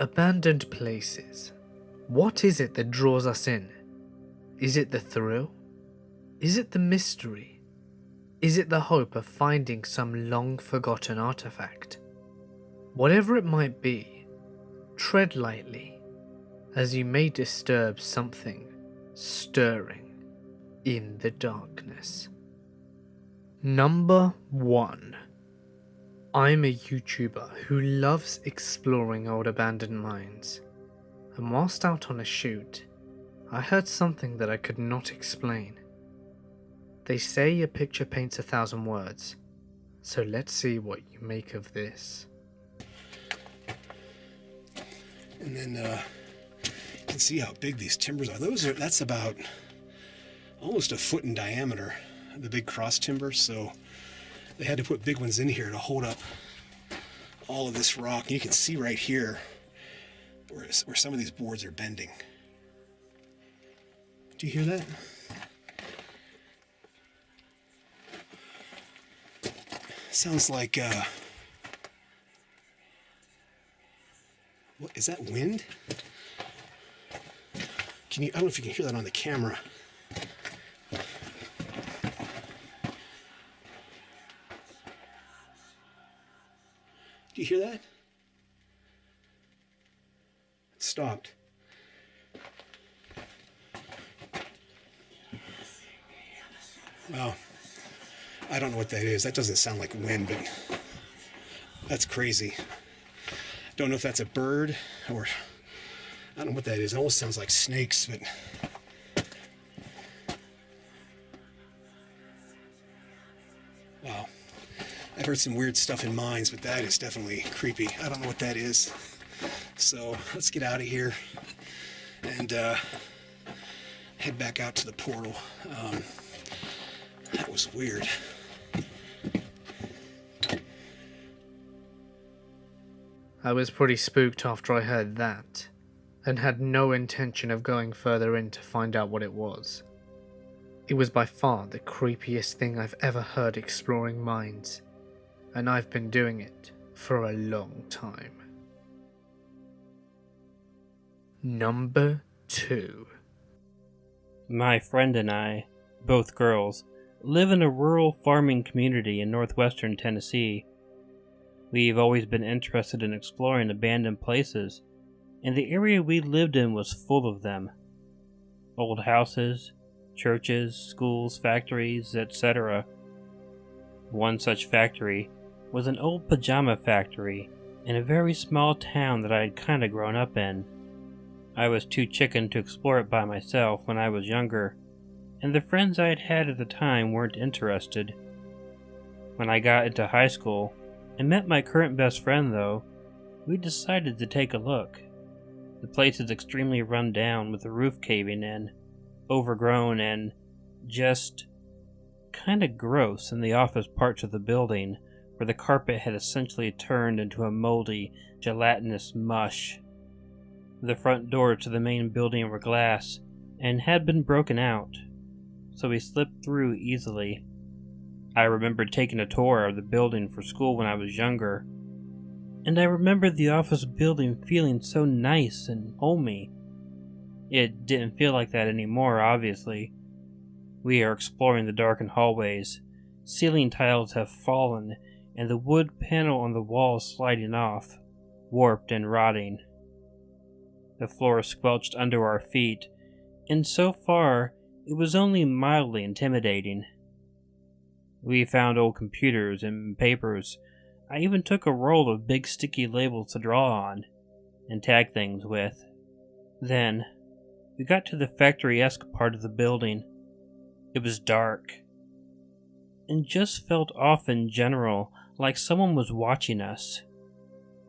Abandoned places. What is it that draws us in? Is it the thrill? Is it the mystery? Is it the hope of finding some long-forgotten artifact? Whatever it might be, tread lightly, as you may disturb something stirring in the darkness. Number 1. I'm a YouTuber who loves exploring old abandoned mines, and whilst out on a shoot, I heard something that I could not explain. They say a picture paints 1,000 words, so let's see what you make of this. And then you can see how big these timbers are. That's about almost a foot in diameter, the big cross timber, so they had to put big ones in here to hold up all of this rock. You can see right here where some of these boards are bending. Do you hear that? Sounds like, what is that, wind? I don't know if you can hear that on the camera. Do you hear that? It stopped. Well, I don't know what that is. That doesn't sound like wind, but that's crazy. Don't know if that's a bird or I don't know what that is. It almost sounds like snakes, but wow. I've heard some weird stuff in mines, but that is definitely creepy. I don't know what that is. So let's get out of here and head back out to the portal. That was weird. I was pretty spooked after I heard that, and had no intention of going further in to find out what it was. It was by far the creepiest thing I've ever heard exploring mines, and I've been doing it for a long time. Number 2. My friend and I, both girls, live in a rural farming community in northwestern Tennessee. We've always been interested in exploring abandoned places, and the area we lived in was full of them. Old houses, churches, schools, factories, etc. One such factory was an old pajama factory in a very small town that I had kinda grown up in. I was too chicken to explore it by myself when I was younger, and the friends I had had at the time weren't interested. When I got into high school and met my current best friend, though, we decided to take a look. The place is extremely run down with the roof caving in, overgrown, and just kinda gross in the office parts of the building where the carpet had essentially turned into a moldy, gelatinous mush. The front doors to the main building were glass and had been broken out, so we slipped through easily. I remember taking a tour of the building for school when I was younger, and I remember the office building feeling so nice and homey. It didn't feel like that anymore, obviously. We are exploring the darkened hallways. Ceiling tiles have fallen, and the wood panel on the wall sliding off, warped and rotting. The floor squelched under our feet, and so far, it was only mildly intimidating. We found old computers and papers. I even took a roll of big sticky labels to draw on and tag things with. Then, we got to the factory-esque part of the building. It was dark, and just felt off in general, like someone was watching us.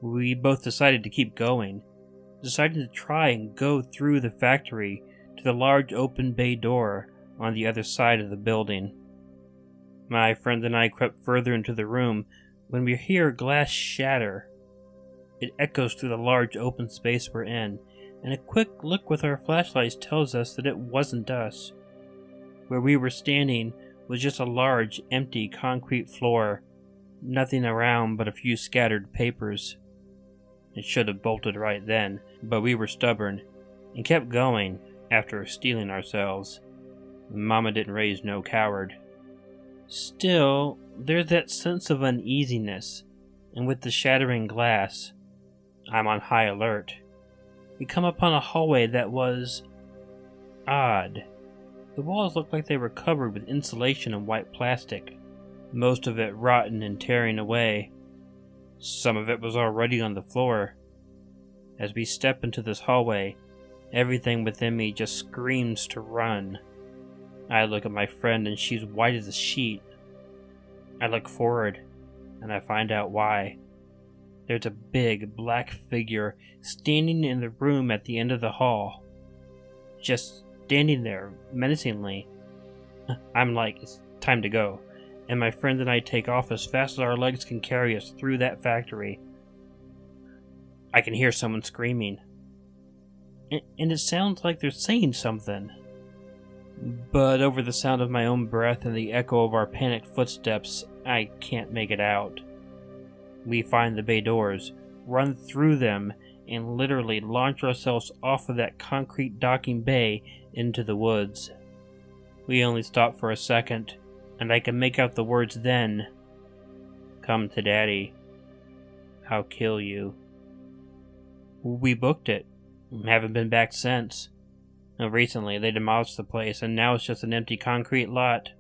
We both decided to keep going, decided to try and go through the factory to the large open bay door on the other side of the building. My friend and I crept further into the room when we hear glass shatter. It echoes through the large open space we're in, and a quick look with our flashlights tells us that it wasn't us. Where we were standing was just a large, empty concrete floor, nothing around but a few scattered papers. and should have bolted right then, but we were stubborn and kept going after steeling ourselves. Mama didn't raise no coward. Still, there's that sense of uneasiness, and with the shattering glass, I'm on high alert. We come upon a hallway that was odd. The walls looked like they were covered with insulation and white plastic, most of it rotten and tearing away. Some of it was already on the floor. As we step into this hallway, everything within me just screams to run. I look at my friend and she's white as a sheet. I look forward and I find out why. There's a big black figure standing in the room at the end of the hall. Just standing there menacingly. I'm like, it's time to go. And my friend and I take off as fast as our legs can carry us through that factory. I can hear someone screaming. And it sounds like they're saying something. But over the sound of my own breath and the echo of our panicked footsteps, I can't make it out. We find the bay doors, run through them, and literally launch ourselves off of that concrete docking bay into the woods. We only stop for a second, and I can make out the words then. Come to Daddy. I'll kill you. We booked it. Haven't been back since. Recently, they demolished the place, and now it's just an empty concrete lot.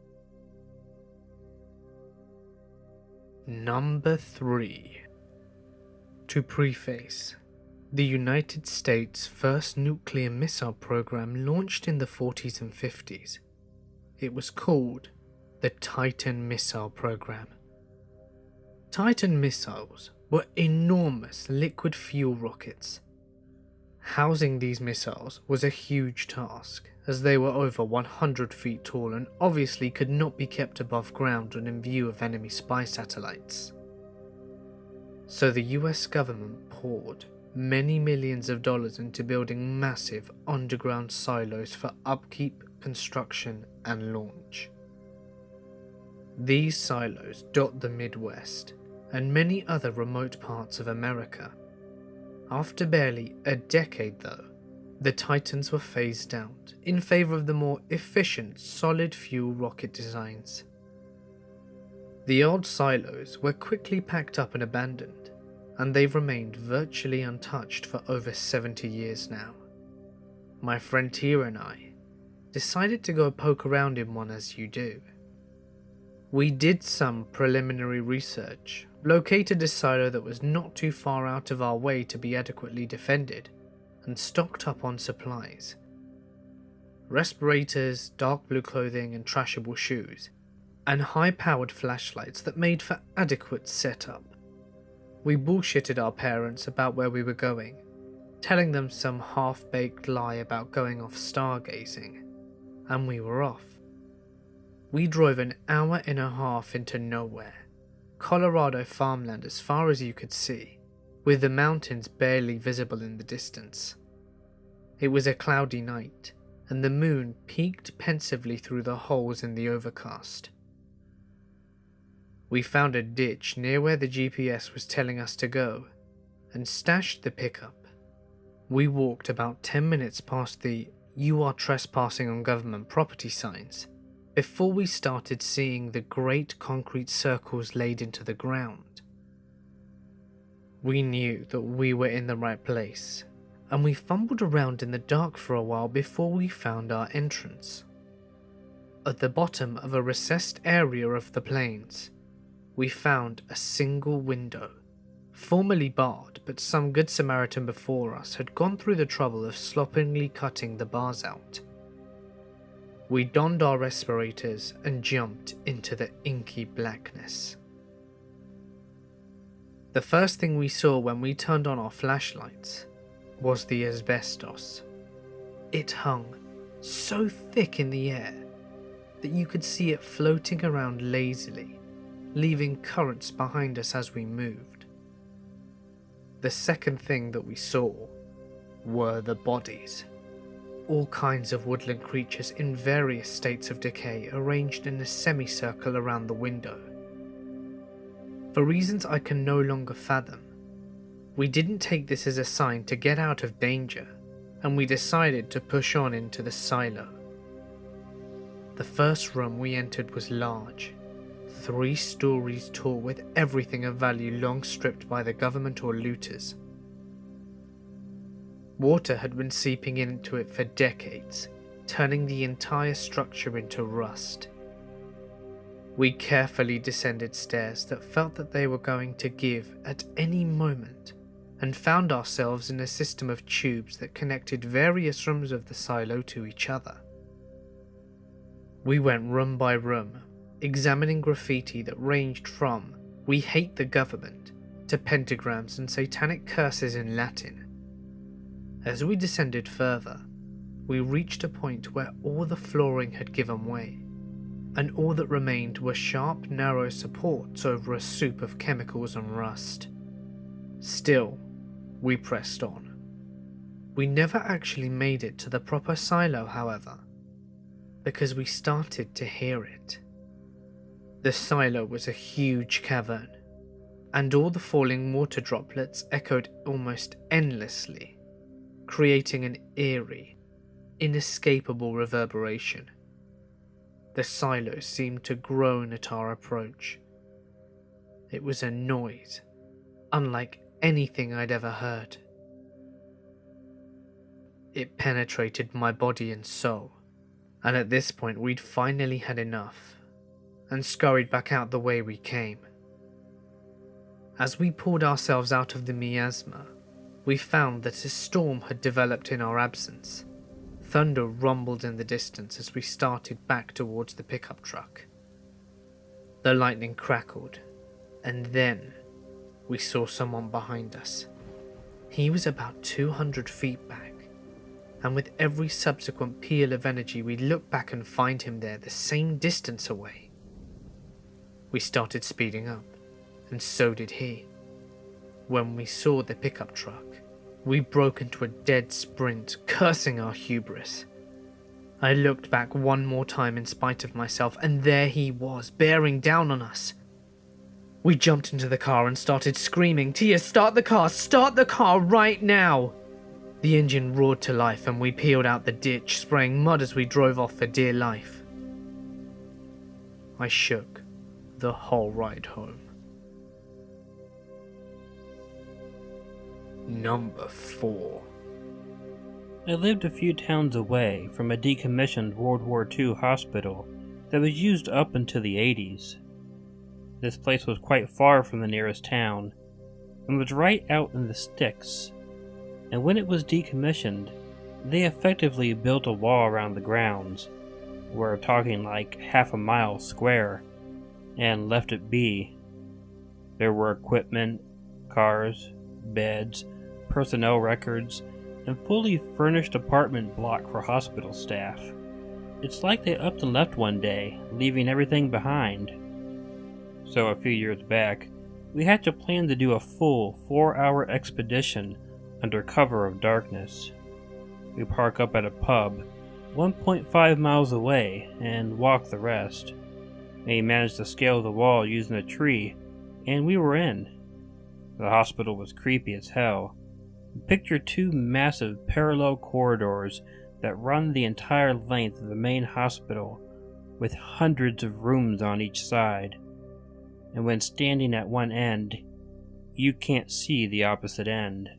Number 3. To preface, the United States' first nuclear missile program launched in the 40s and 50s. It was called the Titan Missile Program. Titan missiles were enormous liquid fuel rockets. Housing these missiles was a huge task, as they were over 100 feet tall and obviously could not be kept above ground and in view of enemy spy satellites. So the US government poured many millions of dollars into building massive underground silos for upkeep, construction, and launch. These silos dot the Midwest and many other remote parts of America. After barely a decade though, the Titans were phased out in favour of the more efficient solid fuel rocket designs. The old silos were quickly packed up and abandoned, and they've remained virtually untouched for over 70 years now. My friend Tia and I decided to go poke around in one as you do. We did some preliminary research, located a silo that was not too far out of our way to be adequately defended, and stocked up on supplies. Respirators, dark blue clothing and trashable shoes, and high-powered flashlights that made for adequate setup. We bullshitted our parents about where we were going, telling them some half-baked lie about going off stargazing, and we were off. We drove an hour and a half into nowhere, Colorado farmland as far as you could see, with the mountains barely visible in the distance. It was a cloudy night, and the moon peeked pensively through the holes in the overcast. We found a ditch near where the GPS was telling us to go, and stashed the pickup. We walked about 10 minutes past the "You are trespassing on government property" signs, before we started seeing the great concrete circles laid into the ground. We knew that we were in the right place, and we fumbled around in the dark for a while before we found our entrance. At the bottom of a recessed area of the plains, we found a single window, formerly barred, but some good Samaritan before us had gone through the trouble of sloppily cutting the bars out. We donned our respirators and jumped into the inky blackness. The first thing we saw when we turned on our flashlights was the asbestos. It hung so thick in the air that you could see it floating around lazily, leaving currents behind us as we moved. The second thing that we saw were the bodies. All kinds of woodland creatures in various states of decay arranged in a semicircle around the window. For reasons I can no longer fathom, We didn't take this as a sign to get out of danger, and we decided to push on into the silo. The first room we entered was large, 3 stories tall, with everything of value long stripped by the government or looters. Water had been seeping into it for decades, turning the entire structure into rust. We carefully descended stairs that felt that they were going to give at any moment, and found ourselves in a system of tubes that connected various rooms of the silo to each other. We went room by room, examining graffiti that ranged from "We hate the government" to pentagrams and satanic curses in Latin. As we descended further, we reached a point where all the flooring had given way, and all that remained were sharp, narrow supports over a soup of chemicals and rust. Still, we pressed on. We never actually made it to the proper silo, however, because we started to hear it. The silo was a huge cavern, and all the falling water droplets echoed almost endlessly, creating an eerie, inescapable reverberation. The silo seemed to groan at our approach. It was a noise unlike anything I'd ever heard. It penetrated my body and soul, and at this point we'd finally had enough, and scurried back out the way we came. As we pulled ourselves out of the miasma, we found that a storm had developed in our absence. Thunder rumbled in the distance as we started back towards the pickup truck. The lightning crackled, and then we saw someone behind us. He was about 200 feet back, and with every subsequent peal of energy we'd look back and find him there the same distance away. We started speeding up, and so did he. When we saw the pickup truck, we broke into a dead sprint, cursing our hubris. I looked back one more time in spite of myself, and there he was, bearing down on us. We jumped into the car and started screaming, "Tia, start the car right now!" The engine roared to life and we peeled out the ditch, spraying mud as we drove off for dear life. I shook the whole ride home. Number 4. I lived a few towns away from a decommissioned World War II hospital that was used up into the 80s. This place was quite far from the nearest town, and was right out in the sticks, and when it was decommissioned, they effectively built a wall around the grounds, we're talking like half a mile square, and left it be. There were equipment, cars, beds, personnel records, and fully furnished apartment block for hospital staff. It's like they upped and left one day, leaving everything behind. So a few years back, we hatched a plan to do a full 4-hour expedition under cover of darkness. We park up at a pub 1.5 miles away and walk the rest. We managed to scale the wall using a tree, and we were in. The hospital was creepy as hell. Picture 2 massive parallel corridors that run the entire length of the main hospital, with hundreds of rooms on each side. And when standing at one end, you can't see the opposite end.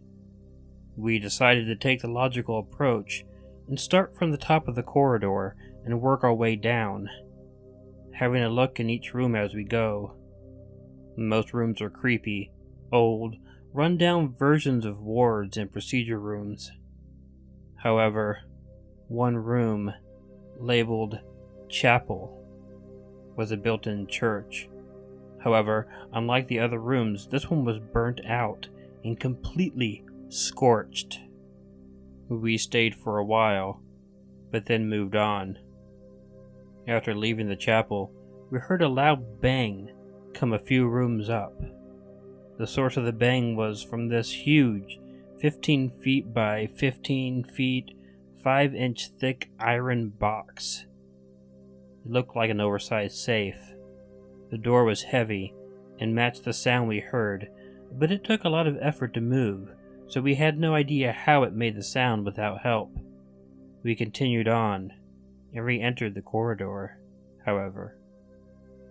We decided to take the logical approach and start from the top of the corridor and work our way down, having a look in each room as we go. Most rooms are creepy, old, run-down versions of wards and procedure rooms. However, one room, labeled Chapel, was a built-in church. However, unlike the other rooms, this one was burnt out and completely scorched. We stayed for a while, but then moved on. After leaving the chapel, we heard a loud bang come a few rooms up. The source of the bang was from this huge 15 feet by 15 feet, 5-inch thick iron box. It looked like an oversized safe. The door was heavy and matched the sound we heard, but it took a lot of effort to move, so we had no idea how it made the sound without help. We continued on and re-entered the corridor, however.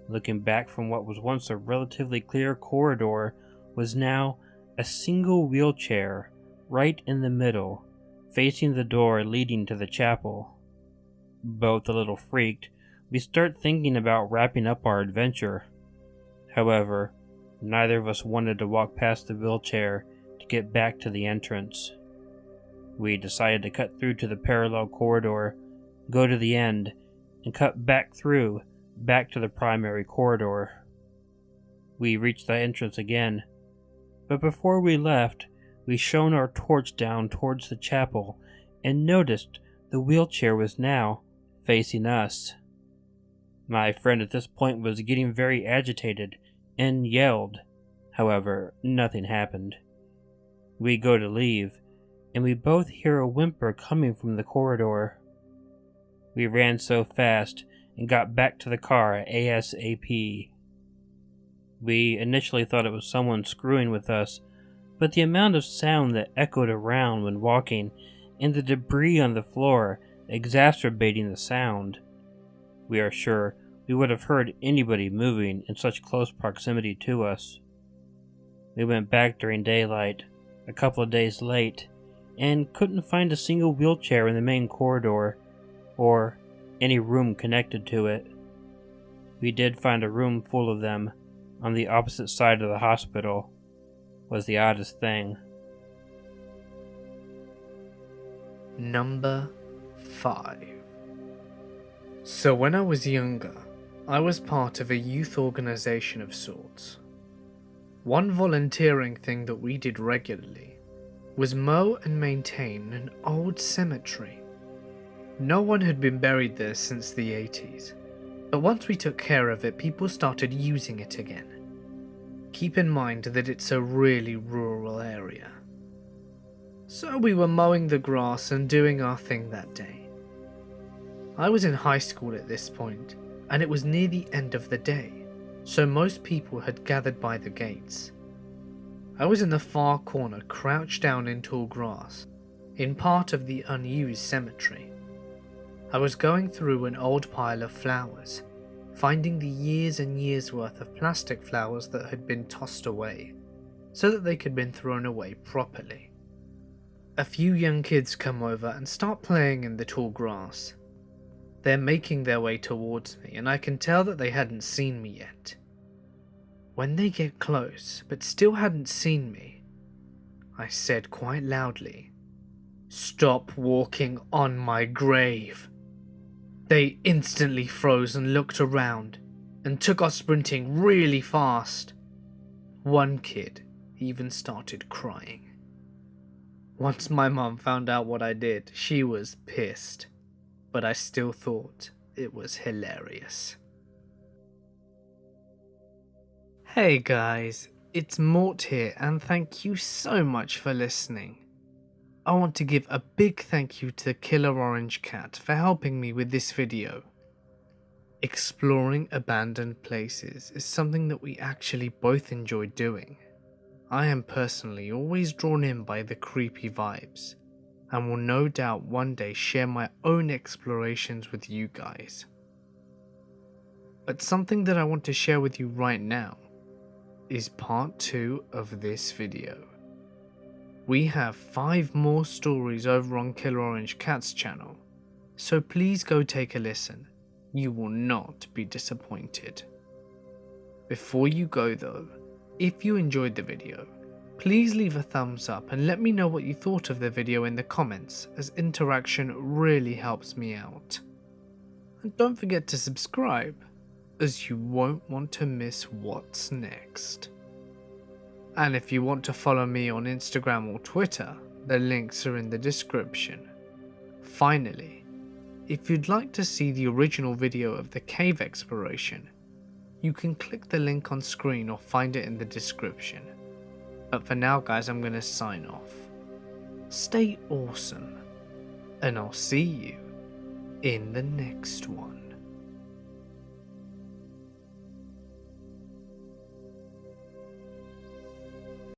Looking back from what was once a relatively clear corridor was now a single wheelchair right in the middle, facing the door leading to the chapel. Both a little freaked, we start thinking about wrapping up our adventure. However, neither of us wanted to walk past the wheelchair to get back to the entrance. We decided to cut through to the parallel corridor, go to the end, and cut back through, back to the primary corridor. We reached the entrance again, but before we left, we shone our torch down towards the chapel and noticed the wheelchair was now facing us. My friend at this point was getting very agitated and yelled. However, nothing happened. We go to leave, and we both hear a whimper coming from the corridor. We ran so fast and got back to the car ASAP. We initially thought it was someone screwing with us, but the amount of sound that echoed around when walking and the debris on the floor exacerbating the sound, we are sure we would have heard anybody moving in such close proximity to us. We went back during daylight, a couple of days late, and couldn't find a single wheelchair in the main corridor, or any room connected to it. We did find a room full of them on the opposite side of the hospital. Was the oddest thing. Number 5. So when I was younger, I was part of a youth organization of sorts. One volunteering thing that we did regularly was mow and maintain an old cemetery. No one had been buried there since the 80s, but once we took care of it, people started using it again. Keep in mind that it's a really rural area. So we were mowing the grass and doing our thing that day. I was in high school at this point, and it was near the end of the day, so most people had gathered by the gates. I was in the far corner, crouched down in tall grass, in part of the unused cemetery. I was going through an old pile of flowers, finding the years and years worth of plastic flowers that had been tossed away, so that they could have been thrown away properly. A few young kids come over and start playing in the tall grass. They're making their way towards me, and I can tell that they hadn't seen me yet. When they get close, but still hadn't seen me, I said quite loudly, "Stop walking on my grave." They instantly froze and looked around, and took off sprinting really fast. One kid even started crying. Once my mum found out what I did, she was pissed, but I still thought it was hilarious. Hey guys, it's Mort here, and thank you so much for listening. I want to give a big thank you to Killer Orange Cat for helping me with this video. Exploring abandoned places is something that we actually both enjoy doing. I am personally always drawn in by the creepy vibes, and will no doubt one day share my own explorations with you guys. But something that I want to share with you right now is part 2 of this video. We have 5 more stories over on Killer Orange Cat's channel, so please go take a listen. You will not be disappointed. Before you go though, if you enjoyed the video, please leave a thumbs up and let me know what you thought of the video in the comments, as interaction really helps me out. And don't forget to subscribe, as you won't want to miss what's next. And if you want to follow me on Instagram or Twitter, the links are in the description. Finally, if you'd like to see the original video of the cave exploration, you can click the link on screen or find it in the description. But for now guys, I'm going to sign off. Stay awesome, and I'll see you in the next one.